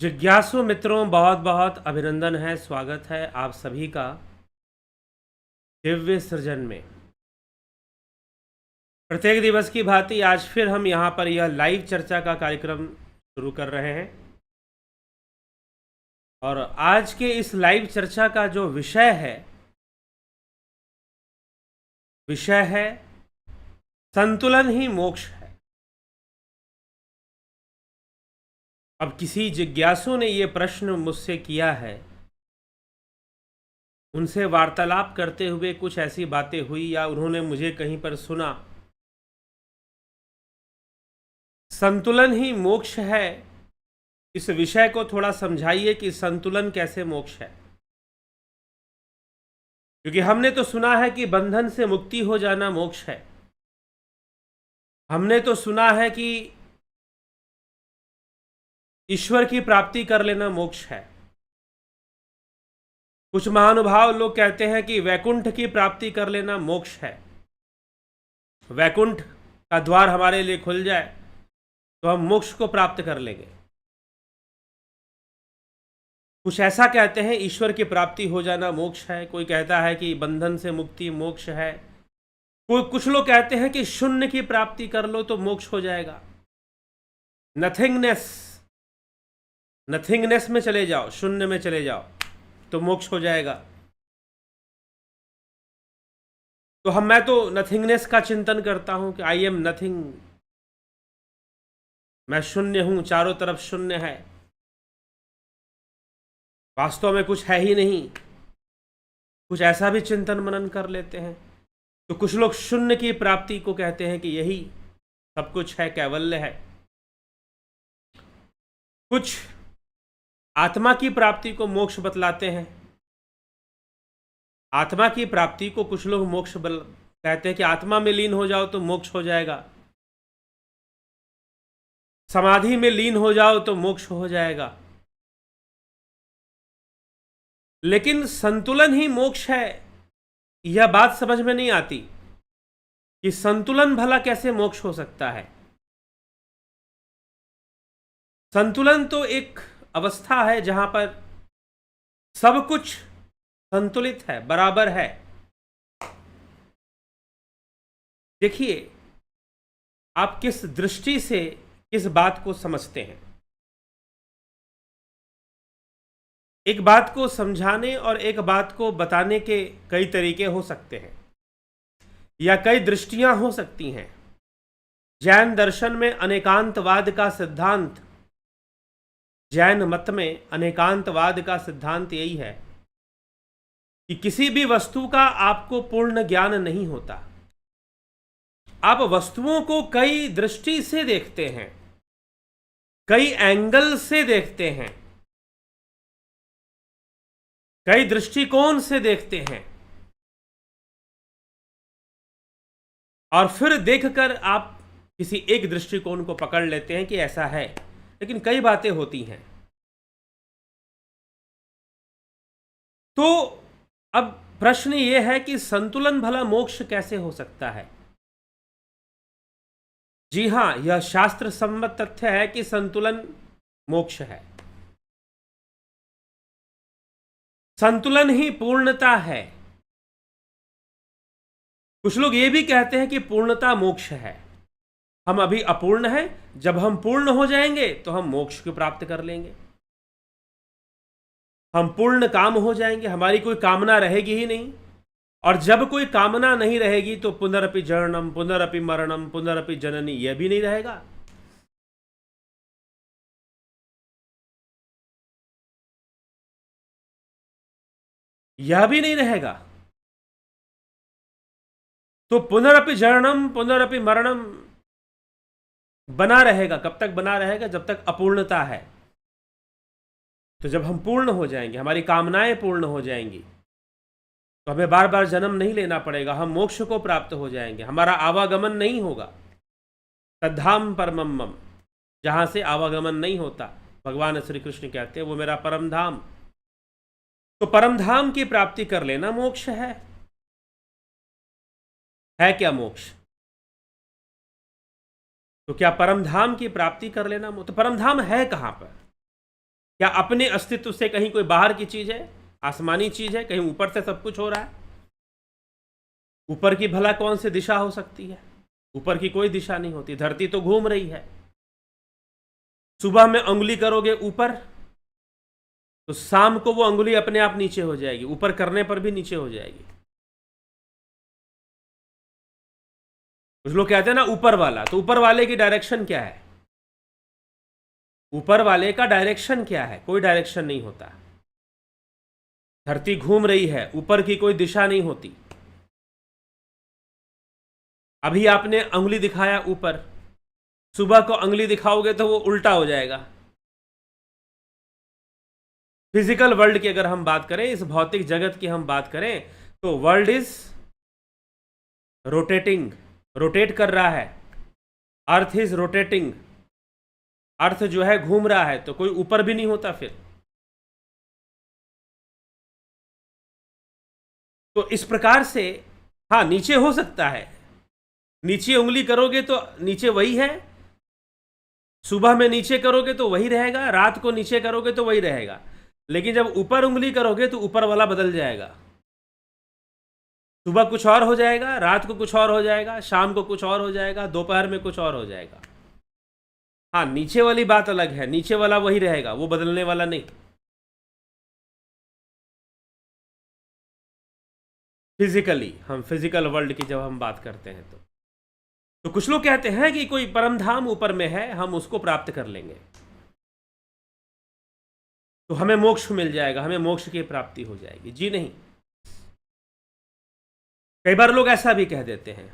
जिज्ञासु मित्रों, बहुत बहुत अभिनंदन है, स्वागत है आप सभी का दिव्य सृजन में। प्रत्येक दिवस की भांति आज फिर हम यहाँ पर यह लाइव चर्चा का कार्यक्रम शुरू कर रहे हैं और आज के इस लाइव चर्चा का जो विषय है संतुलन ही मोक्ष है। अब किसी जिज्ञासु ने ये प्रश्न मुझसे किया है, उनसे वार्तालाप करते हुए कुछ ऐसी बातें हुई या उन्होंने मुझे कहीं पर सुना, संतुलन ही मोक्ष है। इस विषय को थोड़ा समझाइए कि संतुलन कैसे मोक्ष है, क्योंकि हमने तो सुना है कि बंधन से मुक्ति हो जाना मोक्ष है। हमने तो सुना है कि ईश्वर की प्राप्ति कर लेना मोक्ष है। कुछ महानुभाव लोग कहते हैं कि वैकुंठ की प्राप्ति कर लेना मोक्ष है। वैकुंठ का द्वार हमारे लिए खुल जाए तो हम मोक्ष को प्राप्त कर लेंगे। कुछ ऐसा कहते हैं ईश्वर की प्राप्ति हो जाना मोक्ष है। कोई कहता है कि बंधन से मुक्ति मोक्ष है। कुछ लोग कहते हैं कि शून्य की प्राप्ति कर लो तो मोक्ष हो जाएगा। नथिंगनेस में चले जाओ, शून्य में चले जाओ तो मोक्ष हो जाएगा। तो मैं तो नथिंगनेस का चिंतन करता हूं कि आई एम नथिंग, मैं शून्य हूं, चारों तरफ शून्य है, वास्तव में कुछ है ही नहीं। कुछ ऐसा भी चिंतन मनन कर लेते हैं। तो कुछ लोग शून्य की प्राप्ति को कहते हैं कि यही सब कुछ है, कैवल्य है। कुछ आत्मा की प्राप्ति को मोक्ष बतलाते हैं। आत्मा की प्राप्ति को कुछ लोग मोक्ष कहते हैं कि आत्मा में लीन हो जाओ तो मोक्ष हो जाएगा, समाधि में लीन हो जाओ तो मोक्ष हो जाएगा। लेकिन संतुलन ही मोक्ष है, यह बात समझ में नहीं आती कि संतुलन भला कैसे मोक्ष हो सकता है। संतुलन तो एक अवस्था है जहां पर सब कुछ संतुलित है, बराबर है। देखिए, आप किस दृष्टि से इस बात को समझते हैं। एक बात को समझाने और एक बात को बताने के कई तरीके हो सकते हैं या कई दृष्टियां हो सकती हैं। जैन दर्शन में अनेकांतवाद का सिद्धांत, जैन मत में अनेकांतवाद का सिद्धांत यही है कि किसी भी वस्तु का आपको पूर्ण ज्ञान नहीं होता। आप वस्तुओं को कई दृष्टि से देखते हैं, कई एंगल से देखते हैं, कई दृष्टिकोण से देखते हैं और फिर देखकर आप किसी एक दृष्टिकोण को पकड़ लेते हैं कि ऐसा है। लेकिन कई बातें होती हैं। तो अब प्रश्न यह है कि संतुलन भला मोक्ष कैसे हो सकता है। जी हां, यह शास्त्र सम्मत तथ्य है कि संतुलन मोक्ष है। संतुलन ही पूर्णता है। कुछ लोग ये भी कहते हैं कि पूर्णता मोक्ष है। हम अभी अपूर्ण हैं, जब हम पूर्ण हो जाएंगे तो हम मोक्ष को प्राप्त कर लेंगे। हम पूर्ण काम हो जाएंगे, हमारी कोई कामना रहेगी ही नहीं। और जब कोई कामना नहीं रहेगी तो पुनरपि जननम, पुनरपि मरणम, पुनरपि जननी, यह भी नहीं रहेगा। यह भी नहीं रहेगा। तो पुनरपि जननम, पुनरपि मरणम बना रहेगा। कब तक बना रहेगा? जब तक अपूर्णता है। तो जब हम पूर्ण हो जाएंगे, हमारी कामनाएं पूर्ण हो जाएंगी, तो हमें बार बार जन्म नहीं लेना पड़ेगा। हम मोक्ष को प्राप्त हो जाएंगे। हमारा आवागमन नहीं होगा। तद्धाम परमम मम, जहां से आवागमन नहीं होता, भगवान श्री कृष्ण कहते हैं वो मेरा परम धाम। तो परम धाम की प्राप्ति कर लेना मोक्ष है। क्या मोक्ष? तो क्या परम धाम की प्राप्ति कर लेना? तो परम धाम है कहां पर? क्या अपने अस्तित्व से कहीं कोई बाहर की चीज है, आसमानी चीज है, कहीं ऊपर से सब कुछ हो रहा है? ऊपर की भला कौन सी दिशा हो सकती है? ऊपर की कोई दिशा नहीं होती, धरती तो घूम रही है। सुबह में अंगुली करोगे ऊपर, तो शाम को वो अंगुली अपने आप नीचे हो जाएगी, ऊपर करने पर भी नीचे हो जाएगी। कुछ लोग कहते हैं ना ऊपर वाला, तो ऊपर वाले की डायरेक्शन क्या है? ऊपर वाले का डायरेक्शन क्या है? कोई डायरेक्शन नहीं होता। धरती घूम रही है, ऊपर की कोई दिशा नहीं होती। अभी आपने अंगुली दिखाया ऊपर, सुबह को अंगुली दिखाओगे तो वो उल्टा हो जाएगा। फिजिकल वर्ल्ड की अगर हम बात करें, इस भौतिक जगत की हम बात करें, तो वर्ल्ड इज रोटेटिंग, रोटेट कर रहा है। अर्थ इज रोटेटिंग, अर्थ जो है घूम रहा है, तो कोई ऊपर भी नहीं होता फिर। तो इस प्रकार से हाँ, नीचे हो सकता है। नीचे उंगली करोगे तो नीचे वही है, सुबह में नीचे करोगे तो वही रहेगा, रात को नीचे करोगे तो वही रहेगा। लेकिन जब ऊपर उंगली करोगे तो ऊपर वाला बदल जाएगा। सुबह कुछ और हो जाएगा, रात को कुछ और हो जाएगा, शाम को कुछ और हो जाएगा, दोपहर में कुछ और हो जाएगा। हाँ, नीचे वाली बात अलग है, नीचे वाला वही रहेगा, वो बदलने वाला नहीं। फिजिकली, हम फिजिकल वर्ल्ड की जब हम बात करते हैं तो कुछ लोग कहते हैं कि कोई परम धाम ऊपर में है, हम उसको प्राप्त कर लेंगे तो हमें मोक्ष मिल जाएगा, हमें मोक्ष की प्राप्ति हो जाएगी। जी नहीं। कई बार लोग ऐसा भी कह देते हैं,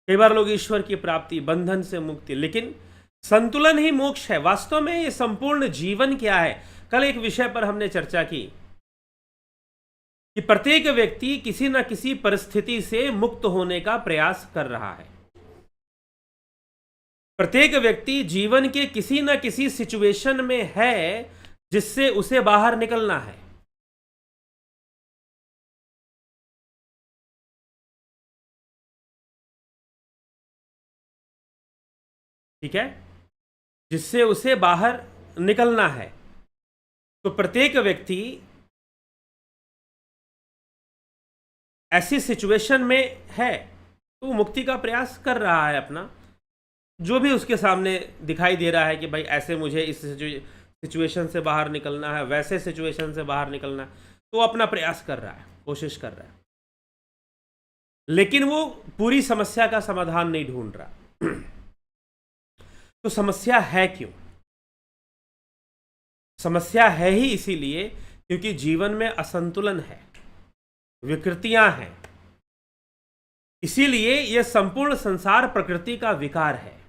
कई बार लोग ईश्वर की प्राप्ति, बंधन से मुक्ति, लेकिन संतुलन ही मोक्ष है। वास्तव में ये संपूर्ण जीवन क्या है? कल एक विषय पर हमने चर्चा की कि प्रत्येक व्यक्ति किसी न किसी परिस्थिति से मुक्त होने का प्रयास कर रहा है। प्रत्येक व्यक्ति जीवन के किसी न किसी सिचुएशन में है जिससे उसे बाहर निकलना है। ठीक है, जिससे उसे बाहर निकलना है। तो प्रत्येक व्यक्ति ऐसी सिचुएशन में है तो वो मुक्ति का प्रयास कर रहा है अपना, जो भी उसके सामने दिखाई दे रहा है कि भाई ऐसे मुझे इस सिचुएशन से बाहर निकलना है, वैसे सिचुएशन से बाहर निकलना है, तो वो अपना प्रयास कर रहा है, कोशिश कर रहा है, लेकिन वो पूरी समस्या का समाधान नहीं ढूंढ रहा। तो समस्या है क्यों? समस्या है ही इसीलिए क्योंकि जीवन में असंतुलन है, विकृतियां हैं। इसीलिए यह संपूर्ण संसार प्रकृति का विकार है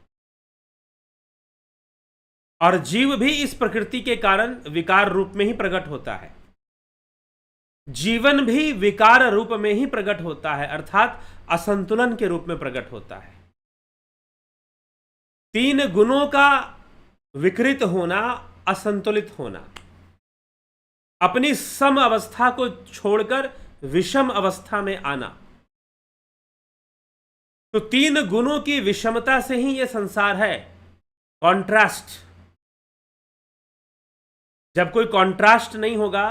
और जीव भी इस प्रकृति के कारण विकार रूप में ही प्रकट होता है। जीवन भी विकार रूप में ही प्रकट होता है, अर्थात असंतुलन के रूप में प्रकट होता है। तीन गुणों का विकृत होना, असंतुलित होना, अपनी सम अवस्था को छोड़कर विषम अवस्था में आना। तो तीन गुणों की विषमता से ही यह संसार है, कॉन्ट्रास्ट। जब कोई कॉन्ट्रास्ट नहीं होगा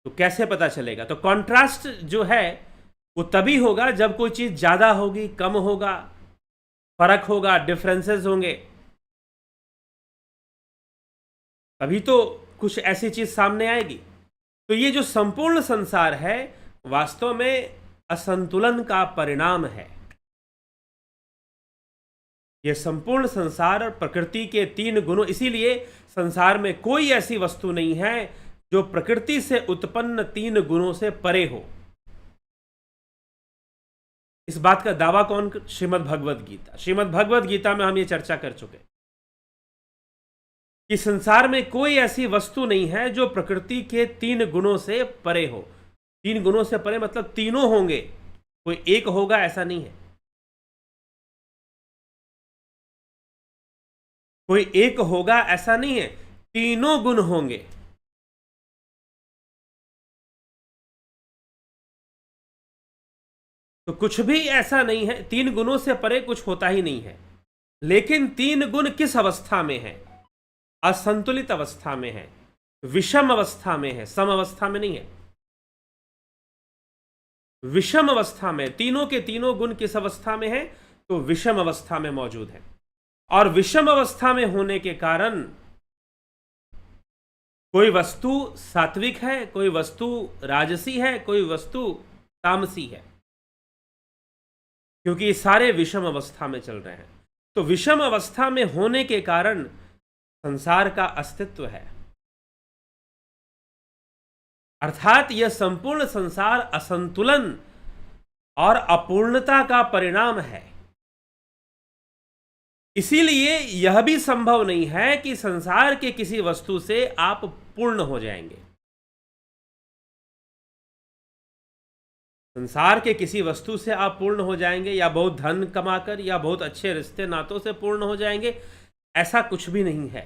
तो कैसे पता चलेगा? तो कॉन्ट्रास्ट जो है वो तभी होगा जब कोई चीज ज्यादा होगी, कम होगा, फर्क होगा, डिफरेंसेस होंगे, तभी तो कुछ ऐसी चीज सामने आएगी। तो ये जो संपूर्ण संसार है वास्तव में असंतुलन का परिणाम है। यह संपूर्ण संसार प्रकृति के तीन गुणों, इसीलिए संसार में कोई ऐसी वस्तु नहीं है जो प्रकृति से उत्पन्न तीन गुणों से परे हो। इस बात का दावा कौन? श्रीमद् भगवद गीता। श्रीमद् भगवद गीता में हम ये चर्चा कर चुके कि संसार में कोई ऐसी वस्तु नहीं है जो प्रकृति के तीन गुणों से परे हो। तीन गुणों से परे मतलब तीनों होंगे, कोई एक होगा ऐसा नहीं है। कोई एक होगा ऐसा नहीं है, तीनों गुण होंगे। तो कुछ भी ऐसा नहीं है, तीन गुणों से परे कुछ होता ही नहीं है। लेकिन तीन गुण किस अवस्था में है? असंतुलित अवस्था में है, विषम अवस्था में है, सम अवस्था में नहीं है। विषम अवस्था में, तीनों के तीनों गुण किस अवस्था में है? तो विषम अवस्था में मौजूद है। और विषम अवस्था में होने के कारण कोई वस्तु सात्विक है, कोई वस्तु राजसी है, कोई वस्तु तामसी है, क्योंकि ये सारे विषम अवस्था में चल रहे हैं। तो विषम अवस्था में होने के कारण संसार का अस्तित्व है, अर्थात यह संपूर्ण संसार असंतुलन और अपूर्णता का परिणाम है। इसीलिए यह भी संभव नहीं है कि संसार के किसी वस्तु से आप पूर्ण हो जाएंगे। संसार के किसी वस्तु से आप पूर्ण हो जाएंगे, या बहुत धन कमाकर, या बहुत अच्छे रिश्ते नातों से पूर्ण हो जाएंगे, ऐसा कुछ भी नहीं है।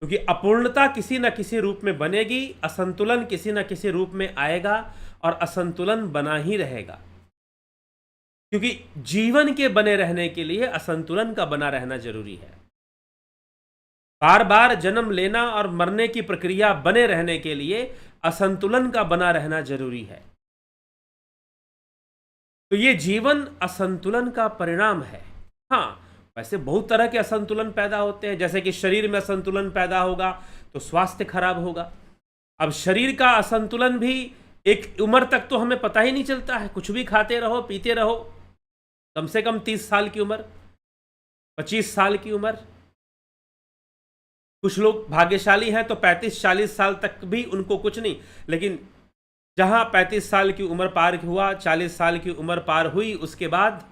क्योंकि अपूर्णता किसी न किसी रूप में बनेगी, असंतुलन किसी न किसी रूप में आएगा, और असंतुलन बना ही रहेगा। क्योंकि जीवन के बने रहने के लिए असंतुलन का बना रहना जरूरी है। बार बार जन्म लेना और मरने की प्रक्रिया बने रहने के लिए असंतुलन का बना रहना जरूरी है। तो ये जीवन असंतुलन का परिणाम है। हाँ, वैसे बहुत तरह के असंतुलन पैदा होते हैं, जैसे कि शरीर में असंतुलन पैदा होगा तो स्वास्थ्य खराब होगा। अब शरीर का असंतुलन भी एक उम्र तक तो हमें पता ही नहीं चलता है, कुछ भी खाते रहो पीते रहो, कम से कम 30 साल की उम्र, 25 साल की उम्र, कुछ लोग भाग्यशाली हैं तो 35-40 साल तक भी उनको कुछ नहीं। लेकिन जहां 35 साल की उम्र पार हुआ, 40 साल की उम्र पार हुई, उसके बाद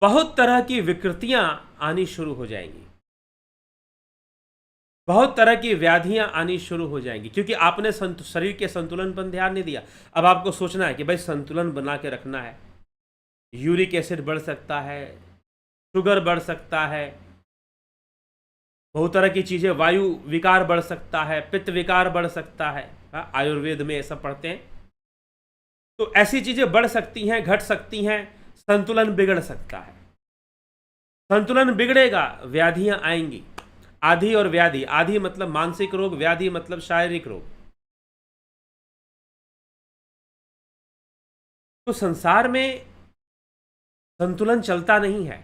बहुत तरह की विकृतियां आनी शुरू हो जाएंगी, बहुत तरह की व्याधियां आनी शुरू हो जाएंगी, क्योंकि आपने शरीर के संतुलन पर ध्यान नहीं दिया। अब आपको सोचना है कि भाई संतुलन बना के रखना है, यूरिक एसिड बढ़ सकता है, शुगर बढ़ सकता है, बहुत तरह की चीजें, वायु विकार बढ़ सकता है, पित्त विकार बढ़ सकता है, आयुर्वेद में ऐसा पढ़ते हैं। तो ऐसी चीजें बढ़ सकती हैं, घट सकती हैं, संतुलन बिगड़ सकता है। संतुलन बिगड़ेगा, व्याधियां आएंगी। आधि और व्याधि, आधि मतलब मानसिक रोग, व्याधि मतलब शारीरिक रोग। तो संसार में संतुलन चलता नहीं है।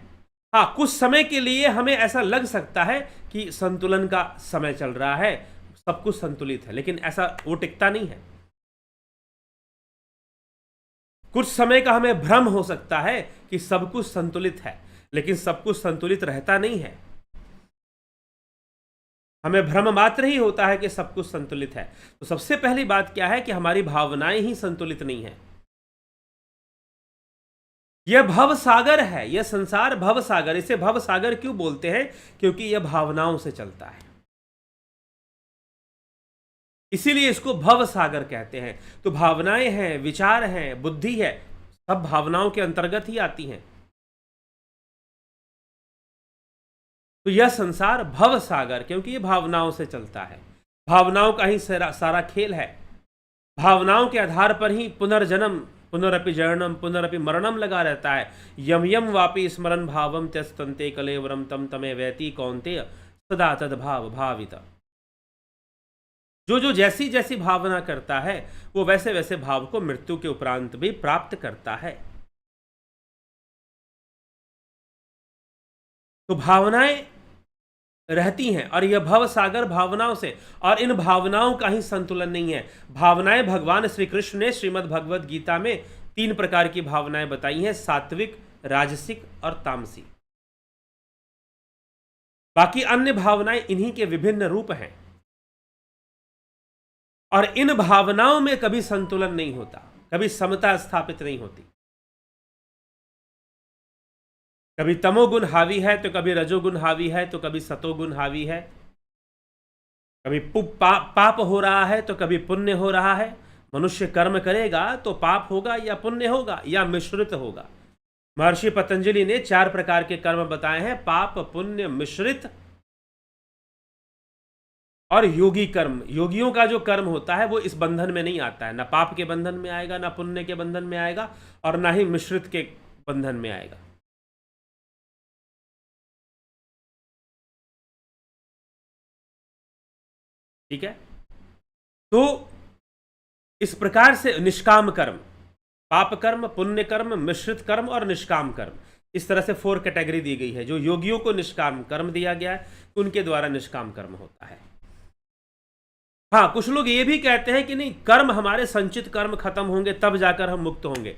हाँ, कुछ समय के लिए हमें ऐसा लग सकता है कि संतुलन का समय चल रहा है, सब कुछ संतुलित है, लेकिन ऐसा वो टिकता नहीं है। कुछ समय का हमें भ्रम हो सकता है कि सब कुछ संतुलित है, लेकिन सब कुछ संतुलित रहता नहीं है। हमें भ्रम मात्र ही होता है कि सब कुछ संतुलित है। तो सबसे पहली बात क्या है कि हमारी भावनाएं ही संतुलित नहीं है। यह भव सागर है, यह संसार भव सागर। इसे भव सागर क्यों बोलते हैं? क्योंकि यह भावनाओं से चलता है, इसीलिए इसको भव सागर कहते हैं। तो भावनाएं हैं, विचार हैं, बुद्धि है, सब भावनाओं के अंतर्गत ही आती हैं। तो यह संसार भव सागर, क्योंकि ये भावनाओं से चलता है, भावनाओं का ही सारा खेल है। भावनाओं के आधार पर ही पुनर्जन्म, पुनरपि जननम, पुनरपि मरणम लगा रहता है। यम यम वापि स्मरण भावम त्यस्तन्ते कलेवरम तम तमे वैति कौन्तेय सदा तद्भाव भावित। जो जो जैसी जैसी भावना करता है, वो वैसे वैसे भाव को मृत्यु के उपरांत भी प्राप्त करता है। तो भावनाएं रहती हैं, और यह भव सागर भावनाओं से, और इन भावनाओं का ही संतुलन नहीं है। भावनाएं, भगवान श्री कृष्ण ने श्रीमद् भगवद गीता में 3 प्रकार की भावनाएं बताई हैं, सात्विक, राजसिक और तामसी। बाकी अन्य भावनाएं इन्हीं के विभिन्न रूप हैं, और इन भावनाओं में कभी संतुलन नहीं होता, कभी समता स्थापित नहीं होती। कभी तमोगुण हावी है तो कभी रजोगुण हावी है, तो कभी सतोगुण हावी है। कभी पाप हो रहा है तो कभी पुण्य हो रहा है। मनुष्य कर्म करेगा तो पाप होगा या पुण्य होगा या मिश्रित होगा। महर्षि पतंजलि ने 4 प्रकार के कर्म बताए हैं, पाप, पुण्य, मिश्रित और योगी कर्म। योगियों का जो कर्म होता है वो इस बंधन में नहीं आता है, ना पाप के बंधन में आएगा, ना पुण्य के बंधन में आएगा, और ना ही मिश्रित के बंधन में आएगा। ठीक है। तो इस प्रकार से निष्काम कर्म, पाप कर्म, पुण्य कर्म, मिश्रित कर्म और निष्काम कर्म, इस तरह से 4 कैटेगरी दी गई है। जो योगियों को निष्काम कर्म दिया गया है, उनके द्वारा निष्काम कर्म होता है। हाँ, कुछ लोग ये भी कहते हैं कि नहीं, कर्म हमारे संचित कर्म खत्म होंगे तब जाकर हम मुक्त होंगे।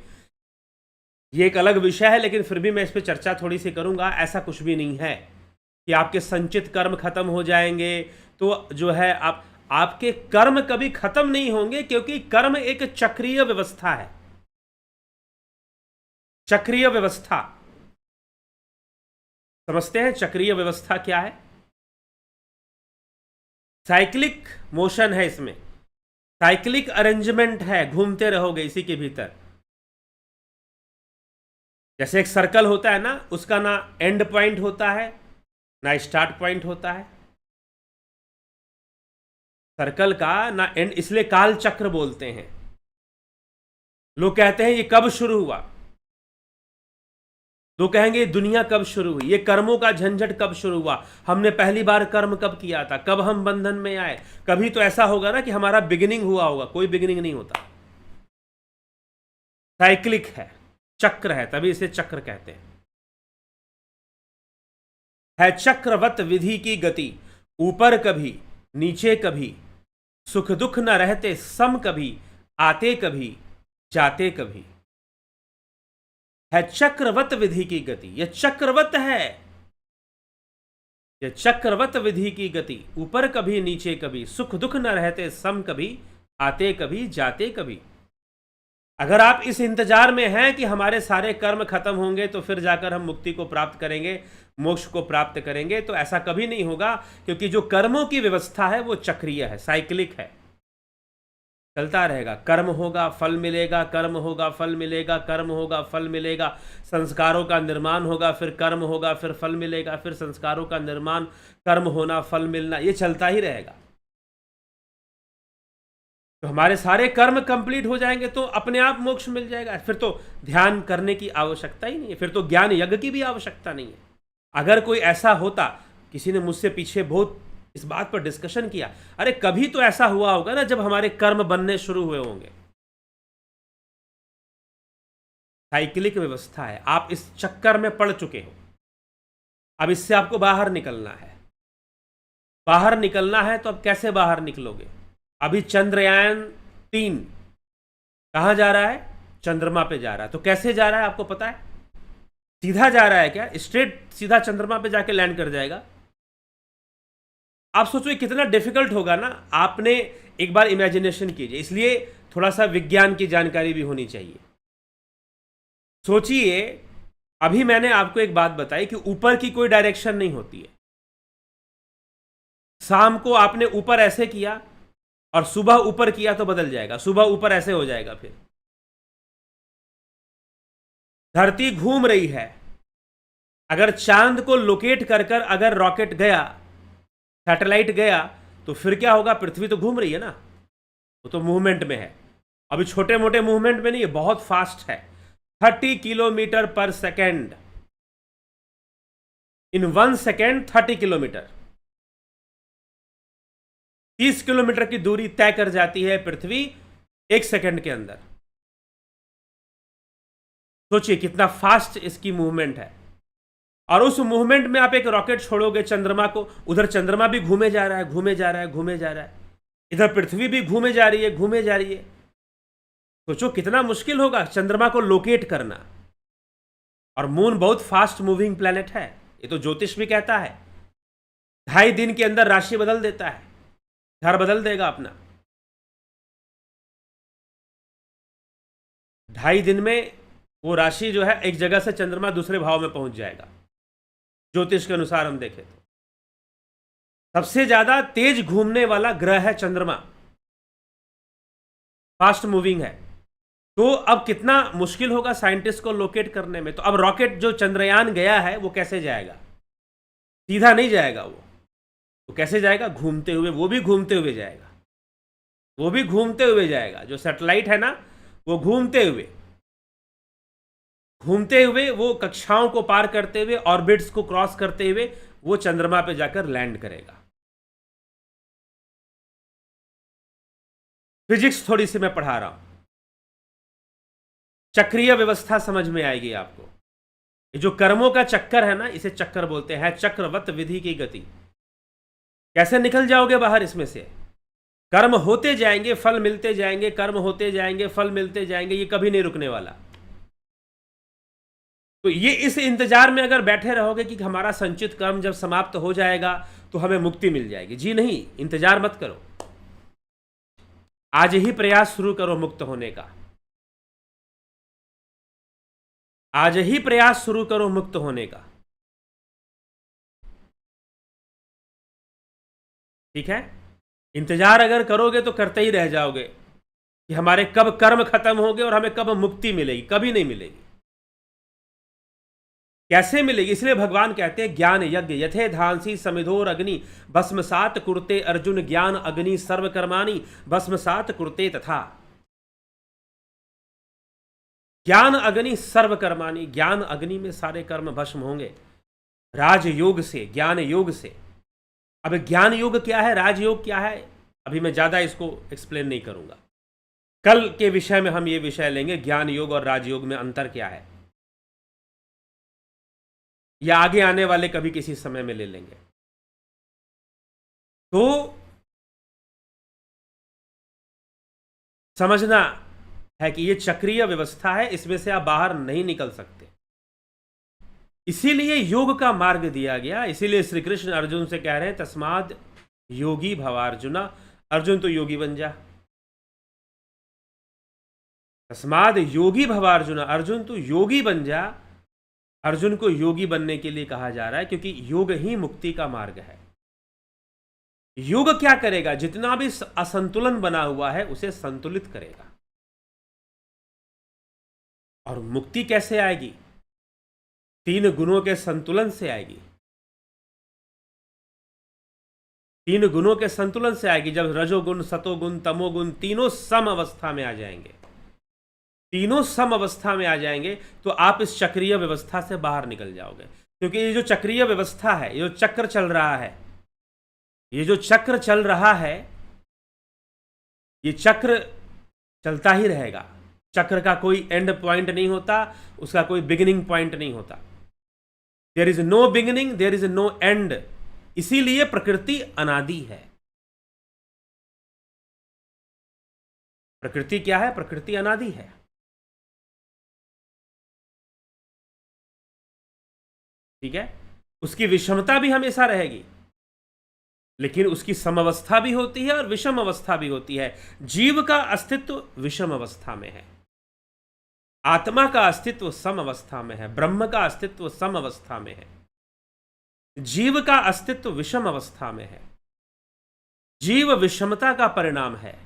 ये एक अलग विषय है, लेकिन फिर भी मैं इस पर चर्चा थोड़ी सी करूंगा। ऐसा कुछ भी नहीं है कि आपके संचित कर्म खत्म हो जाएंगे तो जो है आपके कर्म कभी खत्म नहीं होंगे, क्योंकि कर्म एक चक्रीय व्यवस्था है। चक्रीय व्यवस्था समझते हैं? चक्रीय व्यवस्था क्या है? साइक्लिक मोशन है इसमें, साइक्लिक अरेंजमेंट है, घूमते रहोगे इसी के भीतर। जैसे एक सर्कल होता है ना, उसका ना एंड पॉइंट होता है ना स्टार्ट पॉइंट होता है। सर्कल का ना एंड, इसलिए काल चक्र बोलते हैं। लोग कहते हैं ये कब शुरू हुआ, लोग कहेंगे ये दुनिया कब शुरू हुई, ये कर्मों का झंझट कब शुरू हुआ, हमने पहली बार कर्म कब किया था, कब हम बंधन में आए। कभी तो ऐसा होगा ना कि हमारा बिगिनिंग हुआ होगा, कोई बिगिनिंग नहीं होता। साइक्लिक है, चक्र है, तभी इसे चक्र कहते हैं। है चक्रवत विधि की गति, ऊपर कभी नीचे कभी, सुख दुख न रहते सम कभी, आते कभी जाते कभी। है चक्रवत विधि की गति, यह चक्रवत है, यह चक्रवत विधि की गति, ऊपर कभी नीचे कभी, सुख दुख न रहते सम कभी, आते कभी जाते कभी। अगर आप इस इंतजार में हैं कि हमारे सारे कर्म खत्म होंगे तो फिर जाकर हम मुक्ति को प्राप्त करेंगे, मोक्ष को प्राप्त करेंगे, तो ऐसा कभी नहीं होगा, क्योंकि जो कर्मों की व्यवस्था है वो चक्रीय है, साइक्लिक है, चलता रहेगा। कर्म होगा फल मिलेगा, कर्म होगा फल मिलेगा, कर्म होगा फल मिलेगा, संस्कारों का निर्माण होगा, फिर कर्म होगा, फिर फल मिलेगा, फिर संस्कारों का निर्माण, कर्म होना, फल मिलना, ये चलता ही रहेगा। तो हमारे सारे कर्म कंप्लीट हो जाएंगे तो अपने आप मोक्ष मिल जाएगा, फिर तो ध्यान करने की आवश्यकता ही नहीं है, फिर तो ज्ञान यज्ञ की भी आवश्यकता नहीं है। अगर कोई ऐसा होता, किसी ने मुझसे पीछे बहुत इस बात पर डिस्कशन किया, अरे कभी तो ऐसा हुआ होगा ना जब हमारे कर्म बनने शुरू हुए होंगे। साइक्लिक व्यवस्था है, आप इस चक्कर में पड़ चुके हो, अब इससे आपको बाहर निकलना है। बाहर निकलना है तो अब कैसे बाहर निकलोगे? अभी चंद्रयान 3 कहां जा रहा है? चंद्रमा पे जा रहा है। तो कैसे जा रहा है आपको पता है? सीधा जा रहा है क्या? स्ट्रेट सीधा चंद्रमा पे जाके लैंड कर जाएगा? आप सोचो कितना डिफिकल्ट होगा ना। आपने एक बार इमेजिनेशन कीजिए, इसलिए थोड़ा सा विज्ञान की जानकारी भी होनी चाहिए। सोचिए, अभी मैंने आपको एक बात बताई कि ऊपर की कोई डायरेक्शन नहीं होती है। शाम को आपने ऊपर ऐसे किया और सुबह ऊपर किया तो बदल जाएगा, सुबह ऊपर ऐसे हो जाएगा। फिर धरती घूम रही है, अगर चांद को लोकेट कर कर अगर रॉकेट गया, सैटेलाइट गया, तो फिर क्या होगा? पृथ्वी तो घूम रही है ना, वो तो मूवमेंट में है। अभी छोटे मोटे मूवमेंट में नहीं है, बहुत फास्ट है। 30 किलोमीटर पर सेकेंड, इन 1 सेकेंड 30 किलोमीटर, 30 किलोमीटर की दूरी तय कर जाती है पृथ्वी 1 सेकेंड के अंदर। सोचिए कितना फास्ट इसकी मूवमेंट है। और उस मूवमेंट में आप एक रॉकेट छोड़ोगे चंद्रमा को, उधर चंद्रमा भी घूमे जा रहा है, घूमे जा रहा है, घूमे जा रहा है, इधर पृथ्वी भी घूमे जा रही है, घूमे जा रही है। सोचो कितना मुश्किल होगा चंद्रमा को लोकेट करना। और मून बहुत फास्ट मूविंग प्लैनेट है, ये तो ज्योतिष भी कहता है। 2.5 दिन के अंदर राशि बदल देता है, घर बदल देगा अपना। 2.5 दिन में वो राशि जो है, एक जगह से चंद्रमा दूसरे भाव में पहुंच जाएगा। ज्योतिष के अनुसार हम देखें तो सबसे ज्यादा तेज घूमने वाला ग्रह है चंद्रमा, फास्ट मूविंग है। तो अब कितना मुश्किल होगा साइंटिस्ट को लोकेट करने में। तो अब रॉकेट जो चंद्रयान गया है वो कैसे जाएगा? सीधा नहीं जाएगा, वो तो कैसे जाएगा? घूमते हुए, वो भी घूमते हुए जाएगा, वो भी घूमते हुए जाएगा। जो सैटेलाइट है ना, वो घूमते हुए वो कक्षाओं को पार करते हुए, ऑर्बिट्स को क्रॉस करते हुए वो चंद्रमा पे जाकर लैंड करेगा। फिजिक्स थोड़ी सी मैं पढ़ा रहा हूं, चक्रीय व्यवस्था समझ में आएगी आपको। ये जो कर्मों का चक्कर है ना, इसे चक्कर बोलते हैं, चक्रवत विधि की गति। कैसे निकल जाओगे बाहर इसमें से? कर्म होते जाएंगे, फल मिलते जाएंगे, कर्म होते जाएंगे, फल मिलते जाएंगे, ये कभी नहीं रुकने वाला। तो ये इस इंतजार में अगर बैठे रहोगे कि हमारा संचित कर्म जब समाप्त हो जाएगा तो हमें मुक्ति मिल जाएगी, जी नहीं, इंतजार मत करो। आज ही प्रयास शुरू करो मुक्त होने का। आज ही प्रयास शुरू करो मुक्त होने का। ठीक है? इंतजार अगर करोगे तो करते ही रह जाओगे कि हमारे कब कर्म खत्म होंगे और हमें कब मुक्ति मिलेगी। कभी नहीं मिलेगी। कैसे मिलेगी? इसलिए भगवान कहते हैं ज्ञान यज्ञ यथे धांसी समिधोर अग्नि भस्मसात कुरुते अर्जुन ज्ञान अग्नि सर्वकर्माणि भस्मसात कुरुते तथा। ज्ञान अग्नि सर्वकर्माणि, ज्ञान अग्नि में सारे कर्म भस्म होंगे राजयोग से, ज्ञान योग से। अब ज्ञान योग क्या है, राजयोग क्या है, अभी मैं ज्यादा इसको एक्सप्लेन नहीं करूंगा। कल के विषय में हम ये विषय लेंगे, ज्ञान योग और राजयोग में अंतर क्या है, या आगे आने वाले कभी किसी समय में ले लेंगे। तो समझना है कि ये चक्रीय व्यवस्था है, इसमें से आप बाहर नहीं निकल सकते। इसीलिए योग का मार्ग दिया गया। इसीलिए श्री कृष्ण अर्जुन से कह रहे हैं तस्माद योगी भवार्जुना, अर्जुन तो योगी बन जा। तस्माद योगी भवार्जुना, अर्जुन तो योगी बन जा। अर्जुन को योगी बनने के लिए कहा जा रहा है क्योंकि योग ही मुक्ति का मार्ग है। योग क्या करेगा? जितना भी असंतुलन बना हुआ है उसे संतुलित करेगा। और मुक्ति कैसे आएगी? 3 गुणों के संतुलन से आएगी। 3 गुणों के संतुलन से आएगी। जब रजोगुण, सतोगुण, तमोगुण तीनों सम अवस्था में आ जाएंगे, तीनों सम अवस्था में आ जाएंगे तो आप इस चक्रीय व्यवस्था से बाहर निकल जाओगे। क्योंकि ये जो चक्रीय व्यवस्था है, ये जो चक्र चल रहा है, ये जो चक्र चल रहा है, ये चक्र चलता ही रहेगा। चक्र का कोई एंड पॉइंट नहीं होता, उसका कोई बिगिनिंग पॉइंट नहीं होता। There is no beginning, there is no end. इसीलिए प्रकृति अनादि है। प्रकृति क्या है? प्रकृति अनादि है। ठीक है? उसकी विषमता भी हमेशा रहेगी, लेकिन उसकी समअवस्था भी होती है और विषम अवस्था भी होती है। जीव का अस्तित्व विषम अवस्था में है, आत्मा का अस्तित्व सम अवस्था में है, ब्रह्म का अस्तित्व सम अवस्था में है। जीव का अस्तित्व विषम अवस्था में है। जीव विषमता का परिणाम है,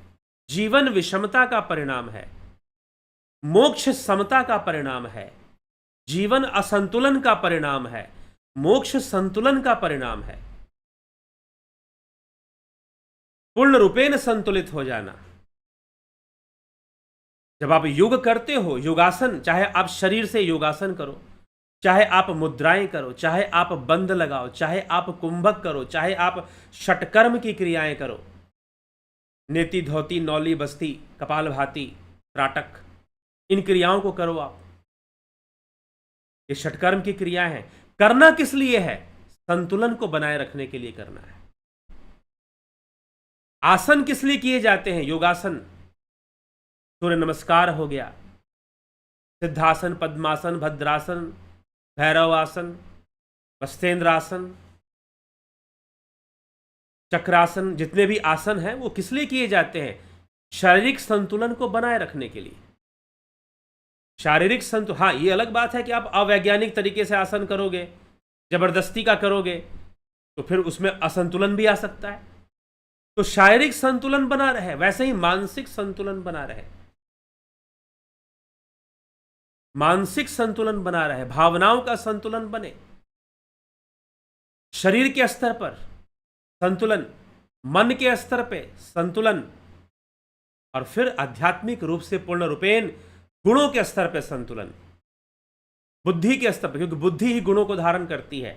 जीवन विषमता का परिणाम है, मोक्ष समता का परिणाम है, जीवन असंतुलन का परिणाम है, मोक्ष संतुलन का परिणाम है। पूर्ण रूपेण संतुलित हो जाना। जब आप योग करते हो, योगासन, चाहे आप शरीर से योगासन करो, चाहे आप मुद्राएं करो, चाहे आप बंद लगाओ, चाहे आप कुंभक करो, चाहे आप षटकर्म की क्रियाएं करो, नेति, धौती, नौली, बस्ती, कपालभाति, त्राटक, इन क्रियाओं को करो आप। ये षटकर्म की क्रियाएं हैं। करना किस लिए है? संतुलन को बनाए रखने के लिए करना है। आसन किस लिए किए जाते हैं? योगासन, सूर्य नमस्कार हो गया, सिद्धासन, पद्मासन, भद्रासन, भैरवासन, वस्तेंद्रासन, चक्रासन, जितने भी आसन हैं वो किस लिए किए जाते हैं? शारीरिक संतुलन को बनाए रखने के लिए। शारीरिक संतुलन, हाँ ये अलग बात है कि आप अवैज्ञानिक तरीके से आसन करोगे, जबरदस्ती का करोगे तो फिर उसमें असंतुलन भी आ सकता है। तो शारीरिक संतुलन बना रहे, वैसे ही मानसिक संतुलन बना रहे, मानसिक संतुलन बना रहे, भावनाओं का संतुलन बने। शरीर के स्तर पर संतुलन, मन के स्तर पे संतुलन, और फिर आध्यात्मिक रूप से पूर्ण रूपेण गुणों के स्तर पे संतुलन, बुद्धि के स्तर पर, क्योंकि बुद्धि ही गुणों को धारण करती है।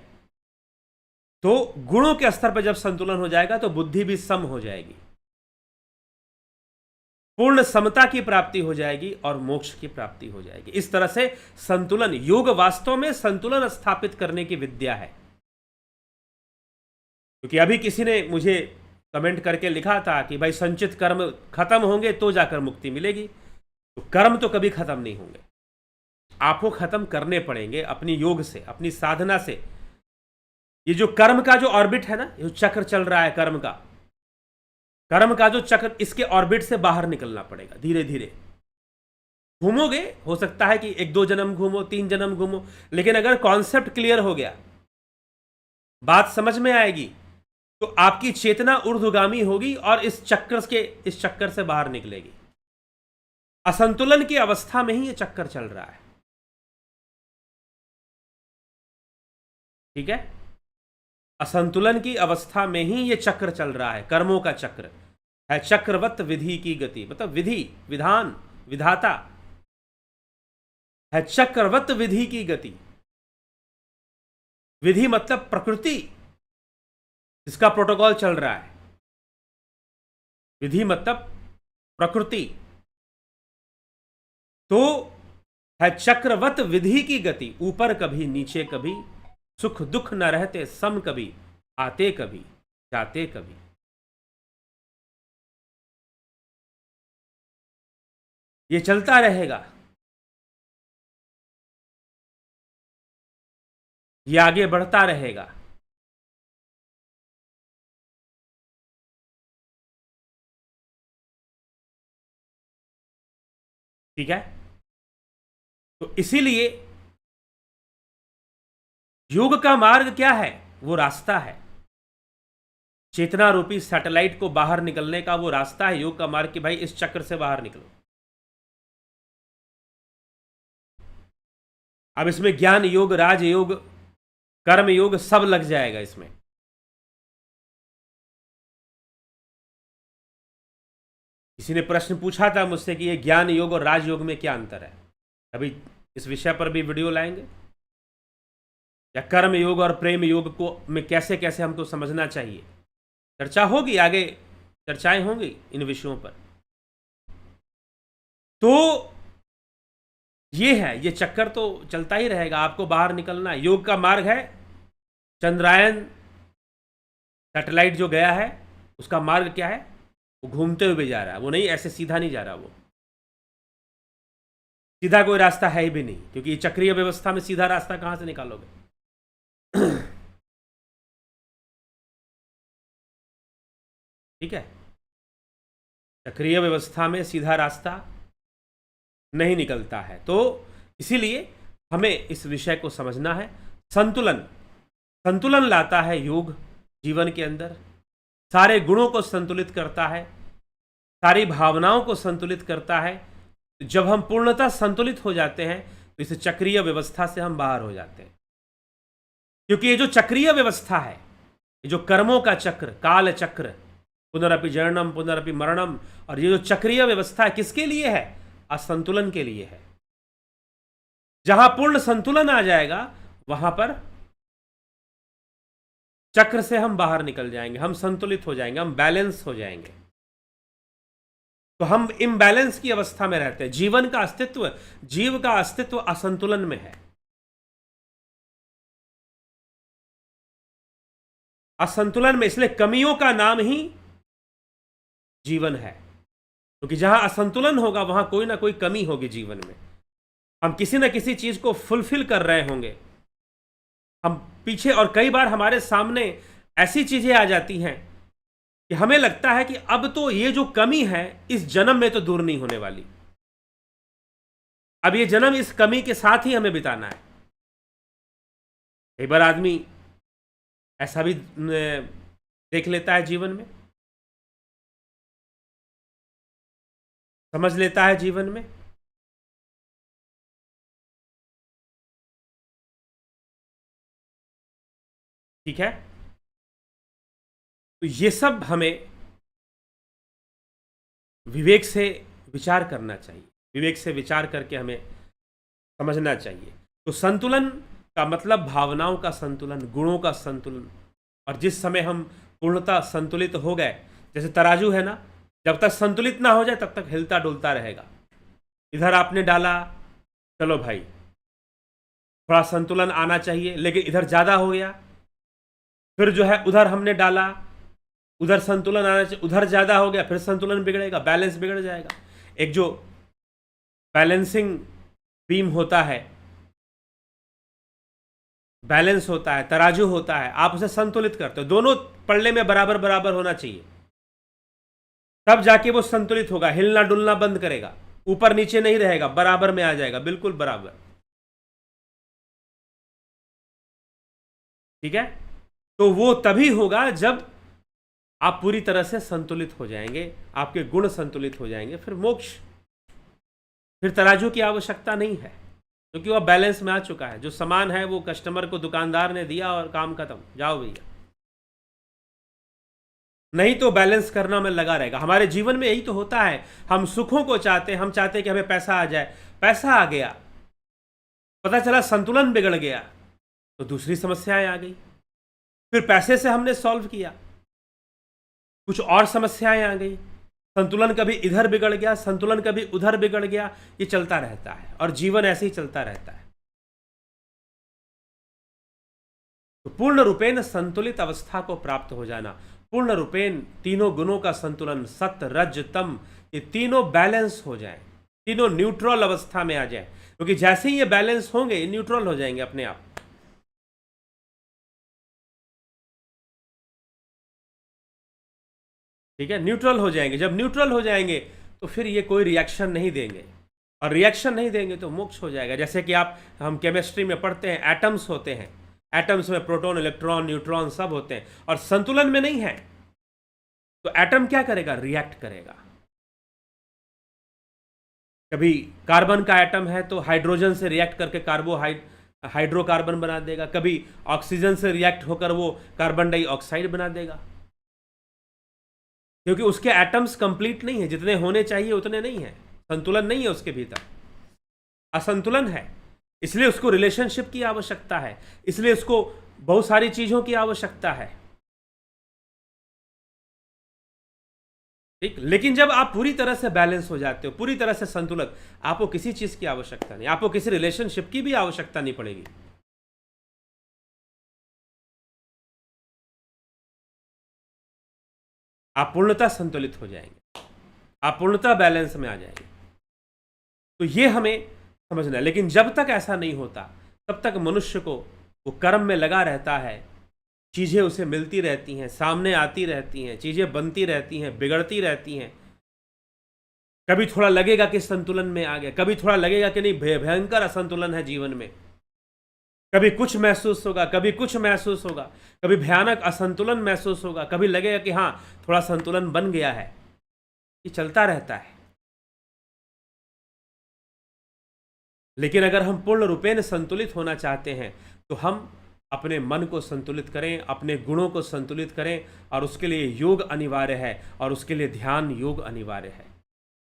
तो गुणों के स्तर पर जब संतुलन हो जाएगा तो बुद्धि भी सम हो जाएगी। पूर्ण समता की प्राप्ति हो जाएगी और मोक्ष की प्राप्ति हो जाएगी। इस तरह से संतुलन, योग वास्तव में संतुलन स्थापित करने की विद्या है। क्योंकि अभी किसी ने मुझे कमेंट करके लिखा था कि भाई संचित कर्म खत्म होंगे तो जाकर मुक्ति मिलेगी। तो कर्म तो कभी खत्म नहीं होंगे, आपको खत्म करने पड़ेंगे अपनी योग से, अपनी साधना से। ये जो कर्म का जो ऑर्बिट है ना, ये जो चक्र चल रहा है कर्म का जो चक्र, इसके ऑर्बिट से बाहर निकलना पड़ेगा। धीरे धीरे घूमोगे, हो सकता है कि 1-2 जन्म घूमो, 3 जन्म घूमो, लेकिन अगर कॉन्सेप्ट क्लियर हो गया, बात समझ में आएगी, तो आपकी चेतना ऊर्ध्वगामी होगी और इस चक्कर से बाहर निकलेगी। असंतुलन की अवस्था में ही ये चक्कर चल रहा है। ठीक है, असंतुलन की अवस्था में ही ये चक्र चल रहा है। कर्मों का चक्र है चक्रवत विधि की गति, मतलब विधि, विधान, विधाता है चक्रवत विधि की गति। विधि मतलब प्रकृति, इसका प्रोटोकॉल चल रहा है। विधि मतलब प्रकृति, तो है चक्रवत विधि की गति। ऊपर कभी नीचे कभी, सुख दुख न रहते सम कभी, आते कभी जाते कभी। ये चलता रहेगा, ये आगे बढ़ता रहेगा। ठीक है, तो इसीलिए योग का मार्ग क्या है? वो रास्ता है, चेतना रूपी सैटेलाइट को बाहर निकलने का वो रास्ता है योग का मार्ग, कि भाई इस चक्र से बाहर निकलो। अब इसमें ज्ञान योग, राज योग, कर्म योग सब लग जाएगा इसमें। किसी ने प्रश्न पूछा था मुझसे कि ये ज्ञान योग और राज योग में क्या अंतर है। अभी इस विषय पर भी वीडियो लाएंगे, या कर्म योग और प्रेम योग को में कैसे कैसे हमको समझना चाहिए। चर्चा होगी, आगे चर्चाएं होंगी इन विषयों पर। तो ये है, ये चक्कर तो चलता ही रहेगा, आपको बाहर निकलना है। योग का मार्ग है चंद्रायन सैटेलाइट जो गया है, उसका मार्ग क्या है? वो घूमते हुए जा रहा है, वो नहीं ऐसे सीधा नहीं जा रहा। वो सीधा कोई रास्ता है ही भी नहीं, क्योंकि चक्रीय व्यवस्था में सीधा रास्ता कहां से निकालोगे? ठीक है, चक्रीय व्यवस्था में सीधा रास्ता नहीं निकलता है। तो इसीलिए हमें इस विषय को समझना है। संतुलन लाता है योग जीवन के अंदर, सारे गुणों को संतुलित करता है, सारी भावनाओं को संतुलित करता है। जब हम पूर्णतः संतुलित हो जाते हैं तो इस चक्रीय व्यवस्था से हम बाहर हो जाते हैं। क्योंकि ये जो चक्रीय व्यवस्था है, ये जो कर्मों का चक्र, काल चक्र, पुनरपि जननम पुनरपि मरणम, और ये जो चक्रीय व्यवस्था है किसके लिए है? असंतुलन के लिए है। जहां पूर्ण संतुलन आ जाएगा वहां पर चक्र से हम बाहर निकल जाएंगे, हम संतुलित हो जाएंगे, हम बैलेंस हो जाएंगे। तो हम इम्बैलेंस की अवस्था में रहते हैं। जीव का अस्तित्व असंतुलन में है। असंतुलन में, इसलिए कमियों का नाम ही जीवन है। क्योंकि जहां असंतुलन होगा वहां कोई ना कोई कमी होगी जीवन में। हम किसी न किसी चीज को फुलफिल कर रहे होंगे, हम पीछे, और कई बार हमारे सामने ऐसी चीजें आ जाती हैं कि हमें लगता है कि अब तो ये जो कमी है इस जन्म में तो दूर नहीं होने वाली, अब ये जन्म इस कमी के साथ ही हमें बिताना है। कई बार आदमी ऐसा भी देख लेता है जीवन में, समझ लेता है जीवन में। ठीक है, तो ये सब हमें विवेक से विचार करना चाहिए, विवेक से विचार करके हमें समझना चाहिए। तो संतुलन का मतलब भावनाओं का संतुलन, गुणों का संतुलन। और जिस समय हम पूर्णतः संतुलित हो गए, जैसे तराजू है ना, जब तक संतुलित ना हो जाए तब तक हिलता डुलता रहेगा। इधर आपने डाला, चलो भाई थोड़ा संतुलन आना चाहिए, लेकिन इधर ज्यादा हो गया। फिर जो है उधर हमने डाला, उधर संतुलन आना चाहिए, उधर ज्यादा हो गया, फिर संतुलन बिगड़ेगा, बैलेंस बिगड़ जाएगा। एक जो बैलेंसिंग बीम होता है, बैलेंस होता है, तराजू होता है, आप उसे संतुलित करते हो, दोनों पल्ले में बराबर बराबर होना चाहिए, तब जाके वो संतुलित होगा, हिलना डुलना बंद करेगा, ऊपर नीचे नहीं रहेगा, बराबर में आ जाएगा, बिल्कुल बराबर। ठीक है, तो वो तभी होगा जब आप पूरी तरह से संतुलित हो जाएंगे, आपके गुण संतुलित हो जाएंगे, फिर मोक्ष, फिर तराजू की आवश्यकता नहीं है, क्योंकि वह बैलेंस में आ चुका है। जो सामान है वो कस्टमर को दुकानदार ने दिया और काम खत्म, जाओ भैया। नहीं तो बैलेंस करना में लगा रहेगा। हमारे जीवन में यही तो होता है, हम सुखों को चाहते हैं, हम चाहते हैं कि हमें पैसा आ जाए, पैसा आ गया, पता चला संतुलन बिगड़ गया, तो दूसरी समस्याएं आ गई, फिर पैसे से हमने सॉल्व किया, कुछ और समस्याएं आ गई, संतुलन कभी इधर बिगड़ गया, संतुलन कभी उधर बिगड़ गया, ये चलता रहता है और जीवन ऐसे ही चलता रहता है। तो पूर्ण रूपेण संतुलित अवस्था को प्राप्त हो जाना, पूर्ण रूपेण तीनों गुणों का संतुलन, सत रज तम, ये तीनों बैलेंस हो जाए, तीनों न्यूट्रल अवस्था में आ जाए, क्योंकि जैसे ही ये बैलेंस होंगे ये न्यूट्रल हो जाएंगे अपने आप। ठीक है, न्यूट्रल हो जाएंगे। जब न्यूट्रल हो जाएंगे तो फिर ये कोई रिएक्शन नहीं देंगे, और रिएक्शन नहीं देंगे तो मोक्ष हो जाएगा। जैसे कि हम केमिस्ट्री में पढ़ते हैं, एटम्स होते हैं, एटम्स में प्रोटॉन, इलेक्ट्रॉन, न्यूट्रॉन सब होते हैं, और संतुलन में नहीं है तो एटम क्या करेगा, रिएक्ट करेगा। कभी कार्बन का एटम है तो हाइड्रोजन से रिएक्ट करके हाइड्रोकार्बन बना देगा, कभी ऑक्सीजन से रिएक्ट होकर वो कार्बन डाइऑक्साइड बना देगा, क्योंकि उसके एटम्स कंप्लीट नहीं है, जितने होने चाहिए उतने नहीं है, संतुलन नहीं है उसके भीतर, असंतुलन है। इसलिए उसको रिलेशनशिप की आवश्यकता है, इसलिए उसको बहुत सारी चीजों की आवश्यकता है। ठीक, लेकिन जब आप पूरी तरह से बैलेंस हो जाते हो, पूरी तरह से संतुलित, आपको किसी चीज की आवश्यकता नहीं, आपको किसी रिलेशनशिप की भी आवश्यकता नहीं पड़ेगी। आप पूर्णतः संतुलित हो जाएंगे, आप पूर्णतः बैलेंस में आ जाएंगे। तो ये हमें समझना है। लेकिन जब तक ऐसा नहीं होता तब तक मनुष्य को वो कर्म में लगा रहता है, चीज़ें उसे मिलती रहती हैं, सामने आती रहती हैं, चीज़ें बनती रहती हैं, बिगड़ती रहती हैं। कभी थोड़ा लगेगा कि संतुलन में आ गया, कभी थोड़ा लगेगा कि नहीं, भयंकर असंतुलन है जीवन में, कभी कुछ महसूस होगा, कभी कुछ महसूस होगा, कभी भयानक असंतुलन महसूस होगा, कभी लगेगा कि हाँ थोड़ा संतुलन बन गया है। ये चलता रहता है। लेकिन अगर हम पूर्ण रूपेण संतुलित होना चाहते हैं तो हम अपने मन को संतुलित करें, अपने गुणों को संतुलित करें, और उसके लिए योग अनिवार्य है, और उसके लिए ध्यान योग अनिवार्य है।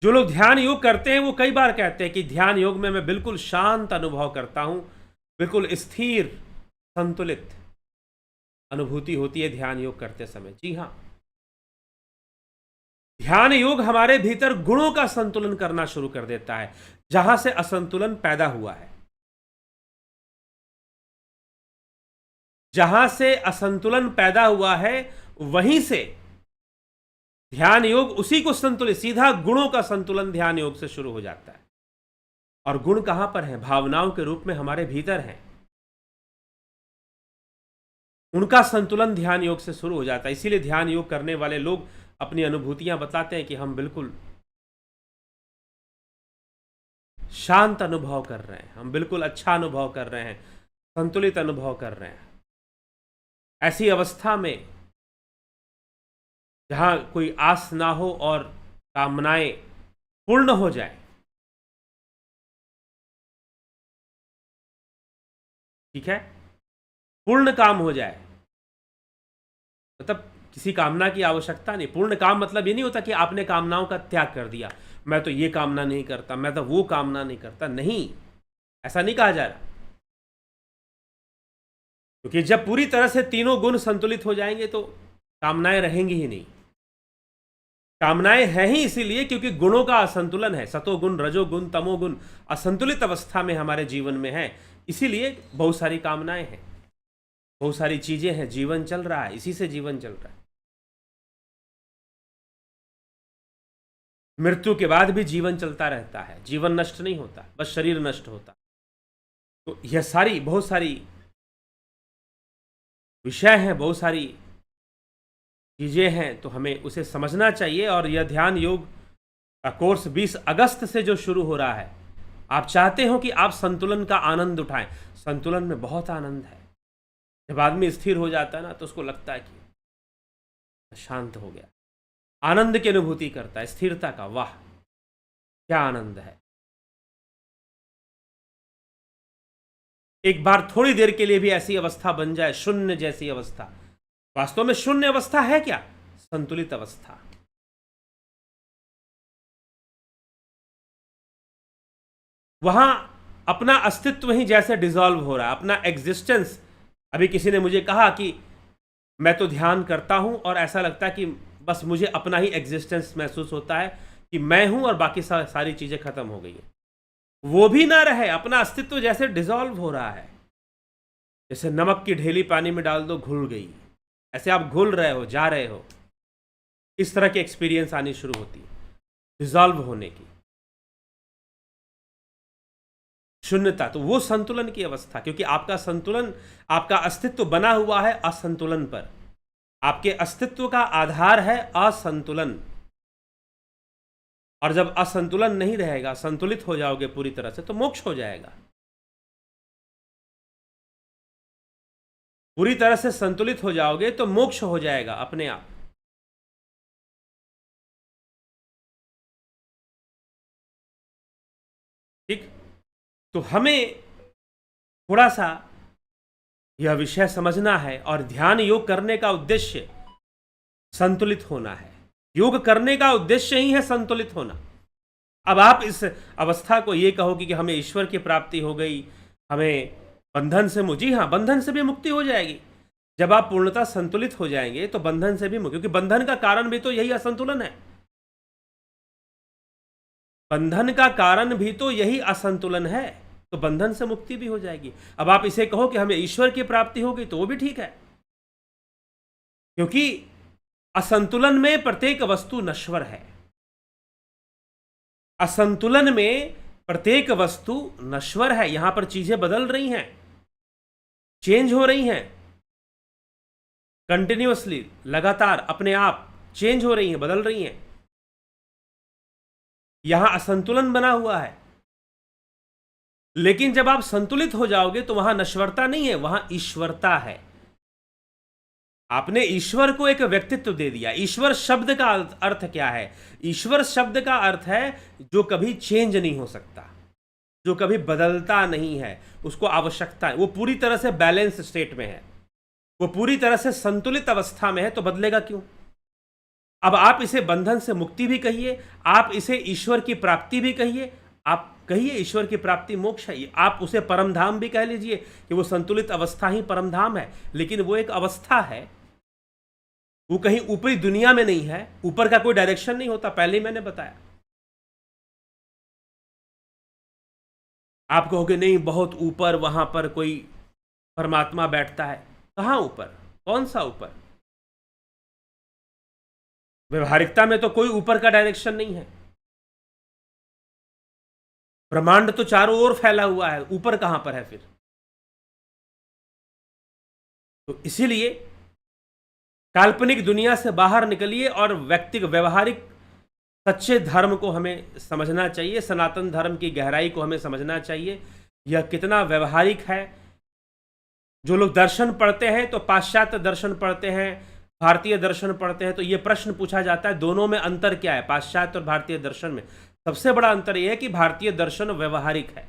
जो लोग ध्यान योग करते हैं वो कई बार कहते हैं कि ध्यान योग में मैं बिल्कुल शांत अनुभव करता हूं, बिल्कुल स्थिर संतुलित अनुभूति होती है ध्यान योग करते समय। जी हाँ, ध्यान योग हमारे भीतर गुणों का संतुलन करना शुरू कर देता है, जहां से असंतुलन पैदा हुआ है, जहां से असंतुलन पैदा हुआ है वहीं से ध्यान योग उसी को संतुलित, सीधा गुणों का संतुलन ध्यान योग से शुरू हो जाता है। और गुण कहां पर हैं, भावनाओं के रूप में हमारे भीतर हैं, उनका संतुलन ध्यान योग से शुरू हो जाता है। इसीलिए ध्यान योग करने वाले लोग अपनी अनुभूतियां बताते हैं कि हम बिल्कुल शांत अनुभव कर रहे हैं, हम बिल्कुल अच्छा अनुभव कर रहे हैं, संतुलित अनुभव कर रहे हैं। ऐसी अवस्था में जहां कोई आस ना हो और कामनाएं पूर्ण हो जाए, ठीक है, पूर्ण काम हो जाए, मतलब किसी कामना की आवश्यकता नहीं। पूर्ण काम मतलब ये नहीं होता कि आपने कामनाओं का त्याग कर दिया, मैं तो ये कामना नहीं करता, मैं तो वो कामना नहीं करता, नहीं, ऐसा नहीं कहा जा रहा। क्योंकि जब पूरी तरह से तीनों गुण संतुलित हो जाएंगे तो कामनाएं रहेंगी ही नहीं। कामनाएं हैं ही इसीलिए क्योंकि गुणों का असंतुलन है, सतोगुण, रजोगुण, तमोगुण असंतुलित अवस्था में हमारे जीवन में है, इसीलिए बहुत सारी कामनाएं हैं, बहुत सारी चीजें हैं, जीवन चल रहा है, इसी से जीवन चल रहा है। मृत्यु के बाद भी जीवन चलता रहता है, जीवन नष्ट नहीं होता, बस शरीर नष्ट होता। तो यह सारी बहुत सारी विषय हैं, बहुत सारी चीजें हैं, तो हमें उसे समझना चाहिए। और यह ध्यान योग का कोर्स 20 अगस्त से जो शुरू हो रहा है, आप चाहते हो कि आप संतुलन का आनंद उठाएं। संतुलन में बहुत आनंद है। जब आदमी स्थिर हो जाता है ना, तो उसको लगता है कि शांत हो गया, आनंद की अनुभूति करता है, स्थिरता का। वाह क्या आनंद है। एक बार थोड़ी देर के लिए भी ऐसी अवस्था बन जाए, शून्य जैसी अवस्था। वास्तव में शून्य अवस्था है क्या? संतुलित अवस्था। वहां अपना अस्तित्व ही जैसे डिसॉल्व हो रहा है, अपना एग्जिस्टेंस। अभी किसी ने मुझे कहा कि मैं तो ध्यान करता हूं और ऐसा लगता है कि बस मुझे अपना ही एग्जिस्टेंस महसूस होता है कि मैं हूं और बाकी सारी चीजें खत्म हो गई हैं। वो भी ना रहे, अपना अस्तित्व जैसे डिसॉल्व हो रहा है। जैसे नमक की ढेली पानी में डाल दो, घुल गई, ऐसे आप घुल रहे हो, जा रहे हो। इस तरह की एक्सपीरियंस आनी शुरू होती है, डिसॉल्व होने की, शून्यता। तो वो संतुलन की अवस्था, क्योंकि आपका संतुलन, आपका अस्तित्व बना हुआ है असंतुलन पर। आपके अस्तित्व का आधार है असंतुलन। और जब असंतुलन नहीं रहेगा, संतुलित हो जाओगे पूरी तरह से, तो मोक्ष हो जाएगा। पूरी तरह से संतुलित हो जाओगे तो मोक्ष हो जाएगा अपने आप। ठीक, तो हमें थोड़ा सा यह विषय समझना है। और ध्यान योग करने का उद्देश्य संतुलित होना है। योग करने का उद्देश्य ही है संतुलित होना। अब आप इस अवस्था को ये कहोगे कि हमें ईश्वर की प्राप्ति हो गई, हमें बंधन से मुक्ति। हाँ, बंधन से भी मुक्ति हो जाएगी। जब आप पूर्णतः संतुलित हो जाएंगे तो बंधन से भी मुक्ति, क्योंकि बंधन का कारण भी तो यही असंतुलन है। बंधन का कारण भी तो यही असंतुलन है, तो बंधन से मुक्ति भी हो जाएगी। अब आप इसे कहो कि हमें ईश्वर की प्राप्ति होगी, तो वो भी ठीक है, क्योंकि असंतुलन में प्रत्येक वस्तु नश्वर है। असंतुलन में प्रत्येक वस्तु नश्वर है। यहां पर चीजें बदल रही हैं, चेंज हो रही हैं, कंटिन्यूअसली, लगातार अपने आप चेंज हो रही हैं, बदल रही हैं। यहां असंतुलन बना हुआ है। लेकिन जब आप संतुलित हो जाओगे तो वहां नश्वरता नहीं है, वहां ईश्वरता है। आपने ईश्वर को एक व्यक्तित्व दे दिया। ईश्वर शब्द का अर्थ क्या है? ईश्वर शब्द का अर्थ है जो कभी चेंज नहीं हो सकता, जो कभी बदलता नहीं है, उसको आवश्यकता है, वो पूरी तरह से बैलेंस स्टेट में है, वो पूरी तरह से संतुलित अवस्था में है, तो बदलेगा क्यों? अब आप इसे बंधन से मुक्ति भी कहिए, आप इसे ईश्वर की प्राप्ति भी कहिए, आप कहिए ईश्वर की प्राप्ति मोक्ष है, आप उसे परमधाम भी कह लीजिए कि वो संतुलित अवस्था ही परमधाम है। लेकिन वो एक अवस्था है, वो कहीं ऊपरी दुनिया में नहीं है, ऊपर का कोई डायरेक्शन नहीं होता, पहले ही मैंने बताया। आप कहोगे नहीं, बहुत ऊपर वहां पर कोई परमात्मा बैठता है। कहां ऊपर? कौन सा ऊपर? व्यवहारिकता में तो कोई ऊपर का डायरेक्शन नहीं है। ब्रह्मांड तो चारों ओर फैला हुआ है, ऊपर कहां पर है फिर? तो इसीलिए काल्पनिक दुनिया से बाहर निकलिए और व्यक्तिगत व्यवहारिक सच्चे धर्म को हमें समझना चाहिए। सनातन धर्म की गहराई को हमें समझना चाहिए, यह कितना व्यवहारिक है। जो लोग दर्शन पढ़ते हैं तो पाश्चात्य दर्शन पढ़ते हैं, भारतीय दर्शन पढ़ते हैं, तो यह प्रश्न पूछा जाता है दोनों में अंतर क्या है? पाश्चात्य और भारतीय दर्शन में सबसे बड़ा अंतर यह है कि भारतीय दर्शन व्यवहारिक है,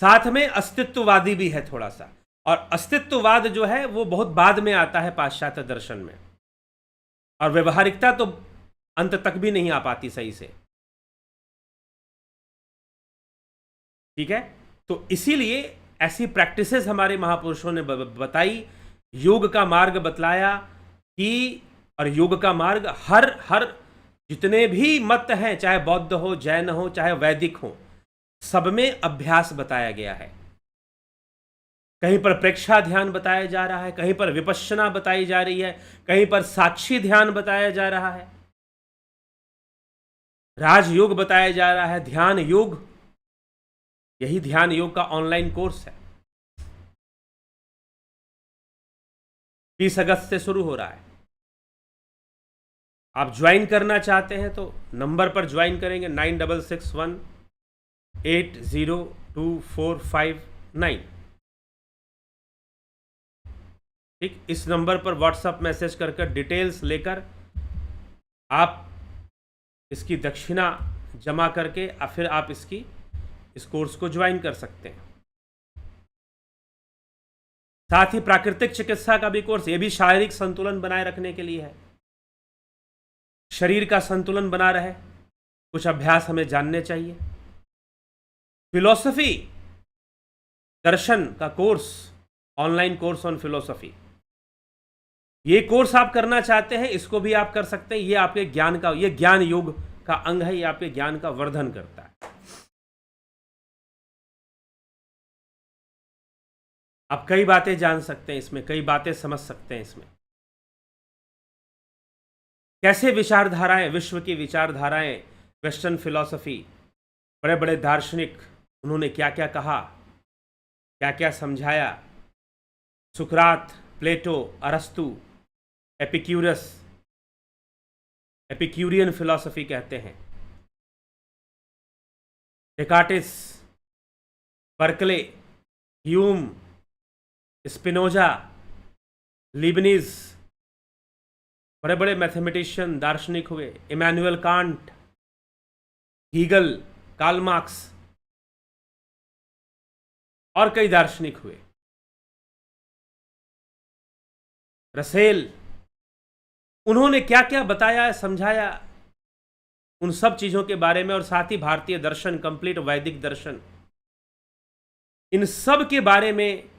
साथ में अस्तित्ववादी भी है थोड़ा सा। और अस्तित्ववाद जो है वो बहुत बाद में आता है पाश्चात्य दर्शन में, और व्यवहारिकता तो अंत तक भी नहीं आ पाती सही से। ठीक है, तो इसीलिए ऐसी प्रैक्टिसेस हमारे महापुरुषों ने बताई, योग का मार्ग बतलाया, कि और योग का मार्ग हर हर जितने भी मत हैं, चाहे बौद्ध हो, जैन हो, चाहे वैदिक हो, सब में अभ्यास बताया गया है। कहीं पर प्रेक्षा ध्यान बताया जा रहा है, कहीं पर विपश्यना बताई जा रही है, कहीं पर साक्षी ध्यान बताया जा रहा है, राजयोग बताया जा रहा है, ध्यान योग। यही ध्यान योग का ऑनलाइन कोर्स है, 20 अगस्त से शुरू हो रहा है। आप ज्वाइन करना चाहते हैं तो नंबर पर ज्वाइन करेंगे 9661802459। ठीक, इस नंबर पर व्हाट्सएप मैसेज कर डिटेल्स लेकर आप इसकी दक्षिणा जमा करके फिर आप इस कोर्स को ज्वाइन कर सकते हैं। साथ ही प्राकृतिक चिकित्सा का भी कोर्स, ये भी शारीरिक संतुलन बनाए रखने के लिए है, शरीर का संतुलन बना रहे, कुछ अभ्यास हमें जानने चाहिए। फिलॉसफी दर्शन का course, online course on philosophy, ये कोर्स आप करना चाहते हैं, इसको भी आप कर सकते हैं। ये आपके ज्ञान का, ये ज्ञान योग का अंग है, ये आपके ज्ञान का वर्धन करता है। आप कई बातें जान सकते हैं इसमें, कई बातें समझ सकते हैं इसमें। कैसे विचारधाराएं, विश्व की विचारधाराएं, वेस्टर्न फिलॉसफी, बड़े बड़े दार्शनिक, उन्होंने क्या क्या कहा, क्या क्या समझाया। सुकरात, प्लेटो, अरस्तु, एपिक्यूरस, एपिक्यूरियन फिलॉसफी कहते हैं, Descartes, Berkeley, Hume, Spinoza, Leibniz, बड़े बड़े मैथमेटिशियन, दार्शनिक हुए। Immanuel Kant, Hegel, Karl Marx और कई दार्शनिक हुए। रसेल, उन्होंने क्या क्या बताया, समझाया, उन सब चीजों के बारे में। और साथ ही भारतीय दर्शन, कंप्लीट वैदिक दर्शन, इन सब के बारे में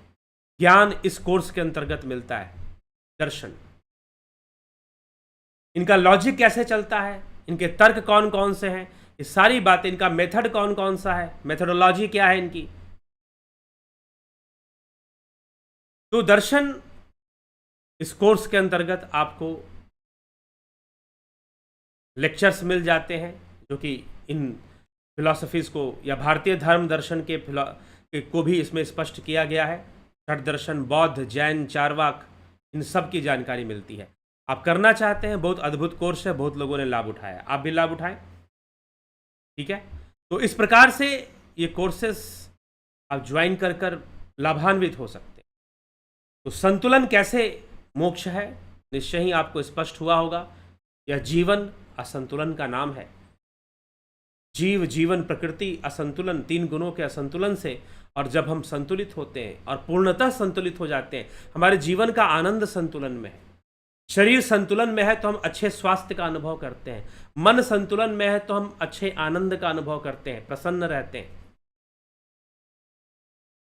ज्ञान इस कोर्स के अंतर्गत मिलता है। दर्शन, इनका लॉजिक कैसे चलता है, इनके तर्क कौन कौन से हैं, ये सारी बातें, इनका मेथड कौन कौन सा है, मेथोडोलॉजी क्या है इनकी। तो दर्शन इस कोर्स के अंतर्गत आपको लेक्चर्स मिल जाते हैं, जो कि इन फिलॉसफीज को या भारतीय धर्म दर्शन के को भी इसमें स्पष्ट किया गया है। छठ दर्शन, बौद्ध, जैन, चारवाक, इन सब की जानकारी मिलती है। आप करना चाहते हैं, बहुत अद्भुत कोर्स है, बहुत लोगों ने लाभ उठाया, आप भी लाभ उठाएं। ठीक है, तो इस प्रकार से ये कोर्सेस आप ज्वाइन कर लाभान्वित हो सकते हैं। तो संतुलन कैसे मोक्ष है, निश्चय ही आपको स्पष्ट हुआ होगा। यह जीवन असंतुलन का नाम है। जीव, जीवन, प्रकृति, असंतुलन, 3 गुणों के असंतुलन से, और जब हम संतुलित होते हैं और पूर्णतः संतुलित हो जाते हैं, हमारे जीवन का आनंद संतुलन में है। शरीर संतुलन में है तो हम अच्छे स्वास्थ्य का अनुभव करते हैं, मन संतुलन में है तो हम अच्छे आनंद का अनुभव करते हैं, प्रसन्न रहते हैं।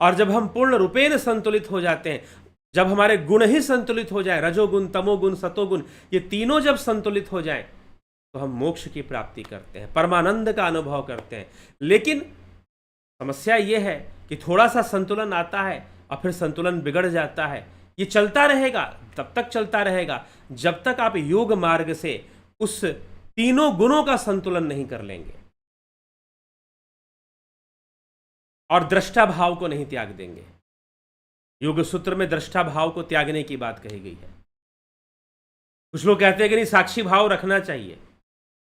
और जब हम पूर्ण रूपेण संतुलित हो जाते हैं, जब हमारे गुण ही संतुलित हो जाए, रजोगुण, तमोगुण, सतोगुण, ये तीनों जब संतुलित हो जाएं, तो हम मोक्ष की प्राप्ति करते हैं, परमानंद का अनुभव करते हैं। लेकिन समस्या यह है कि थोड़ा सा संतुलन आता है और फिर संतुलन बिगड़ जाता है। ये चलता रहेगा, तब तक चलता रहेगा जब तक आप योग मार्ग से उस तीनों गुणों का संतुलन नहीं कर लेंगे और दृष्टा भाव को नहीं त्याग देंगे। योग सूत्र में दृष्टा भाव को त्यागने की बात कही गई है। कुछ लोग कहते हैं कि नहीं, साक्षी भाव रखना चाहिए।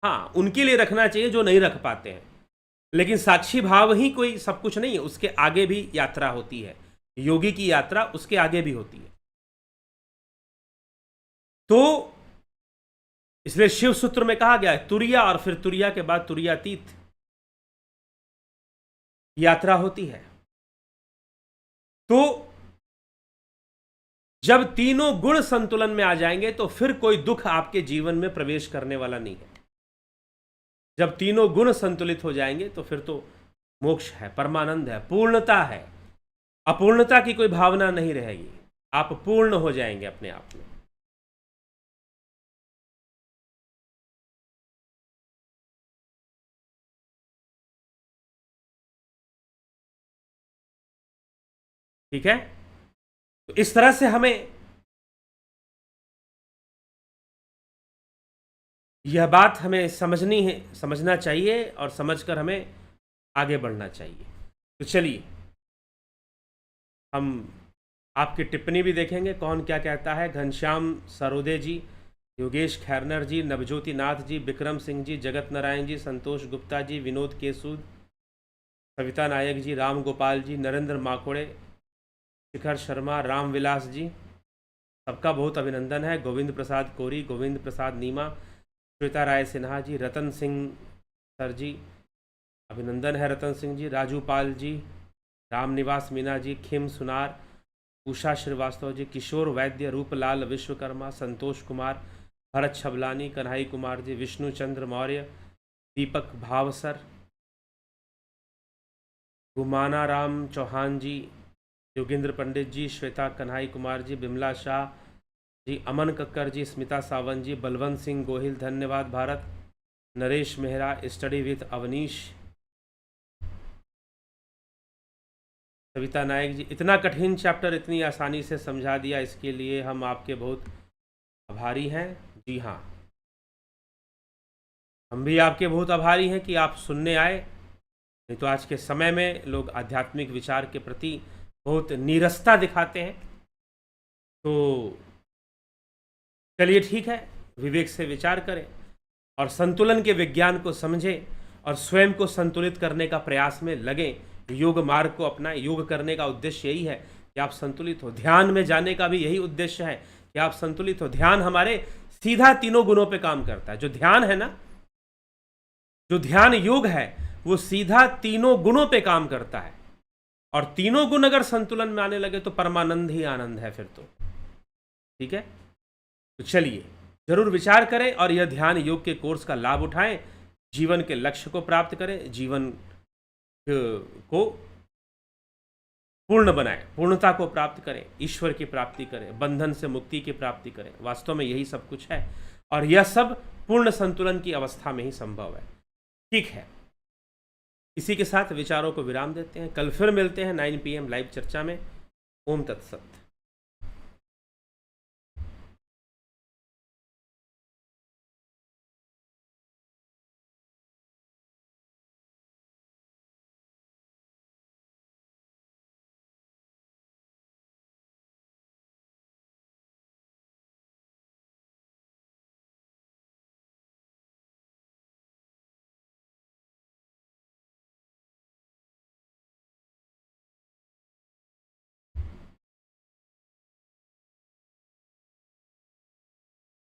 हाँ, उनके लिए रखना चाहिए जो नहीं रख पाते हैं, लेकिन साक्षी भाव ही कोई सब कुछ नहीं है, उसके आगे भी यात्रा होती है। योगी की यात्रा उसके आगे भी होती है। तो इसलिए शिव सूत्र में कहा गया है तुरिया, और फिर तुरिया के बाद तुरियातीत यात्रा होती है। तो जब तीनों गुण संतुलन में आ जाएंगे तो फिर कोई दुख आपके जीवन में प्रवेश करने वाला नहीं है। जब तीनों गुण संतुलित हो जाएंगे तो फिर तो मोक्ष है, परमानंद है, पूर्णता है, अपूर्णता की कोई भावना नहीं रहेगी। आप पूर्ण हो जाएंगे अपने आप में। ठीक है, तो इस तरह से हमें यह बात हमें समझनी है, समझना चाहिए और समझकर हमें आगे बढ़ना चाहिए। तो चलिए हम आपकी टिप्पणी भी देखेंगे, कौन क्या कहता है। घनश्याम सरोदे जी, योगेश खैरनर जी, नवज्योति नाथ जी, विक्रम सिंह जी, जगत नारायण जी, संतोष गुप्ता जी, विनोद केसूद, सविता नायक जी, राम गोपाल जी, नरेंद्र माकोड़े, शिखर शर्मा, राम विलास जी, सबका बहुत अभिनंदन है। गोविंद प्रसाद कोरी, गोविंद प्रसाद नीमा, श्वेता राय सिन्हा जी, रतन सिंह सर जी, अभिनंदन है रतन सिंह जी, राजू पाल जी, राम निवास मीना जी, खिम सुनार, उषा श्रीवास्तव जी, किशोर वैद्य, रूपलाल विश्वकर्मा, संतोष कुमार, भरत छबलानी, कन्हई कुमार जी, विष्णु चंद्र मौर्य, दीपक भावसर, गुमाना राम चौहान जी, योगेंद्र पंडित जी, श्वेता कन्हई कुमार जी, बिमला शाह जी, अमन कक्कर जी, स्मिता सावंत जी, बलवंत सिंह गोहिल, धन्यवाद भारत, नरेश मेहरा, स्टडी विथ अवनीश, सविता नायक जी, इतना कठिन चैप्टर इतनी आसानी से समझा दिया, इसके लिए हम आपके बहुत आभारी हैं। जी हाँ, हम भी आपके बहुत आभारी हैं कि आप सुनने आए, नहीं तो आज के समय में लोग आध्यात्मिक विचार के प्रति बहुत नीरसता दिखाते हैं। तो चलिए ठीक है, विवेक से विचार करें और संतुलन के विज्ञान को समझें और स्वयं को संतुलित करने का प्रयास में लगें, योग मार्ग को अपनाएं। योग करने का उद्देश्य यही है कि आप संतुलित हो। ध्यान में जाने का भी यही उद्देश्य है कि आप संतुलित हो। ध्यान हमारे सीधा तीनों गुणों पे काम करता है। जो ध्यान है ना, जो ध्यान योग है, वो सीधा तीनों गुणों पे काम करता है, और तीनों गुण अगर संतुलन में आने लगे तो परमानंद ही आनंद है फिर तो। ठीक है, तो चलिए जरूर विचार करें और यह ध्यान योग के कोर्स का लाभ उठाएं, जीवन के लक्ष्य को प्राप्त करें, जीवन को पूर्ण बनाएं, पूर्णता को प्राप्त करें, ईश्वर की प्राप्ति करें, बंधन से मुक्ति की प्राप्ति करें। वास्तव में यही सब कुछ है और यह सब पूर्ण संतुलन की अवस्था में ही संभव है। ठीक है, इसी के साथ विचारों को विराम देते हैं। कल फिर मिलते हैं 9 PM लाइव चर्चा में। ओम तत्सत।